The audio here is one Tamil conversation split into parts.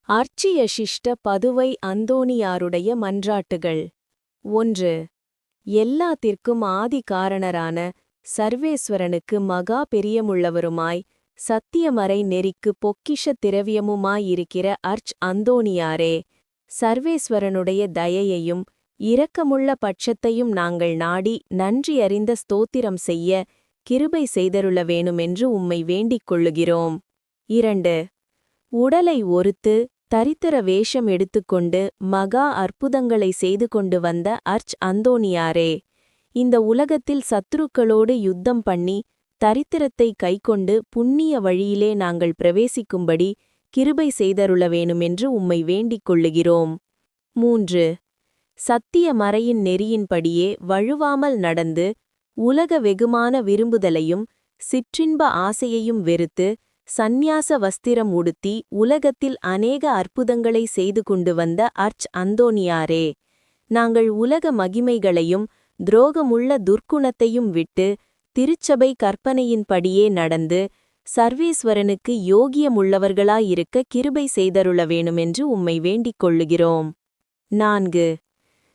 அர்ச்சியசிஷ்ட பதுவை அந்தோணியாருடைய மன்றாட்டுகள். 1. எல்லாத்திற்கும் ஆதி காரணரான சர்வேஸ்வரனுக்கு மகா பெரியமுள்ளவருமாய் சத்தியமறை நெறிக்கு பொக்கிஷ திரவியமுமாயிருக்கிற அந்தோணியாரே, சர்வேஸ்வரனுடைய தயையையும் இரக்கமுள்ள பட்சத்தையும் நாங்கள் நாடி நன்றியறிந்த ஸ்தோத்திரம் செய்ய கிருபை செய்தருள வேணுமென்று உம்மை வேண்டிக் கொள்ளுகிறோம். 2. உடலை ஒருத்து தரித்திர வேஷம் எடுத்துக்கொண்டு மகா அற்புதங்களை செய்து கொண்டு வந்த அந்தோணியாரே, இந்த உலகத்தில் சத்துருக்களோடு யுத்தம் பண்ணி தரித்திரத்தை கைக்கொண்டு புண்ணிய வழியிலே நாங்கள் பிரவேசிக்கும்படி கிருபை செய்தருள வேணுமென்று உம்மை வேண்டிக் கொள்ளுகிறோம். 3. சத்திய மறையின் நெறியின்படியே வழுவாமல் நடந்து உலக வெகுமான விரும்புதலையும் சிற்றின்ப ஆசையையும் வெறுத்து சந்நியாச வஸ்திரம் உடுத்தி உலகத்தில் அநேக அற்புதங்களை செய்து கொண்டு வந்த அந்தோணியாரே, நாங்கள் உலக மகிமைகளையும் துரோகமுள்ள துர்க்குணத்தையும் விட்டு திருச்சபை கற்பனையின்படியே நடந்து சர்வேஸ்வரனுக்கு யோகியமுள்ளவர்களாயிருக்க கிருபை செய்தருள வேணுமென்று உம்மை வேண்டிக் கொள்ளுகிறோம். 4.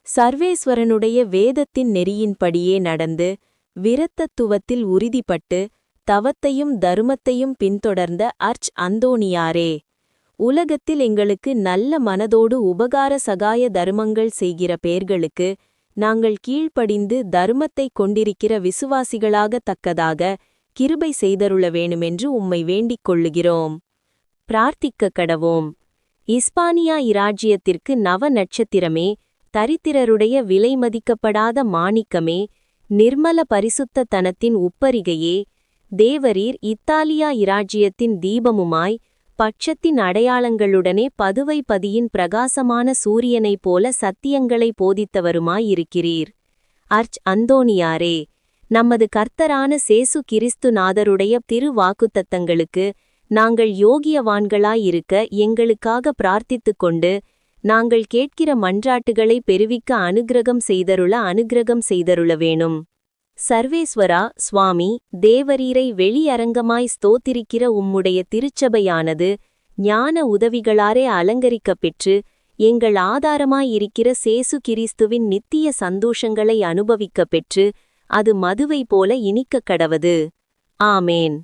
சர்வேஸ்வரனுடைய வேதத்தின் நெறியின்படியே நடந்து விரத்தத்துவத்தில் உறுதிப்பட்டு தவத்தையும் தருமத்தையும் பின்தொடர்ந்த அந்தோணியாரே, உலகத்தில் எங்களுக்கு நல்ல மனதோடு உபகார சகாய தருமங்கள் செய்கிற பேர்களுக்கு நாங்கள் கீழ்ப்படிந்து தருமத்தை கொண்டிருக்கிற விசுவாசிகளாகத் தக்கதாக கிருபை செய்தருள வேணுமென்று உம்மை வேண்டிக் கொள்ளுகிறோம். பிரார்த்திக்க கடவோம். இஸ்பானியா இராஜ்யத்திற்கு நவ நட்சத்திரமே, தரித்திரருடைய விலைமதிக்கப்படாத மாணிக்கமே, நிர்மல பரிசுத்த தனத்தின் உப்பரிகையே, தேவரீர் இத்தாலியா இராஜ்யத்தின் தீபமுமாய் பட்சத்தின் அடையாளங்களுடனே பதுவை பதியின் பிரகாசமான சூரியனைப் போல சத்தியங்களை போதித்தவருமாயிருக்கிறீர். அந்தோணியாரே, நமது கர்த்தரான சேசு கிறிஸ்துநாதருடைய திருவாக்குத்தத்தங்களுக்கு நாங்கள் யோகியவான்களாயிருக்க எங்களுக்காக பிரார்த்தித்துக் கொண்டு நாங்கள் கேட்கிற மன்றாட்டுகளை பெருவிக்க அனுக்கிரகம் செய்தருள வேணும். சர்வேஸ்வரா சுவாமி, தேவரீரை வெளியரங்கமாய் ஸ்தோத்திரிக்கிற உம்முடைய திருச்சபையானது ஞான உதவிகளாரே அலங்கரிக்கப் பெற்று எங்கள் ஆதாரமாயிருக்கிற சேசு கிறிஸ்துவின் நித்திய சந்தோஷங்களை அனுபவிக்கப் பெற்று அது மதுவை போல இனிக்கக் கடவது. ஆமேன்.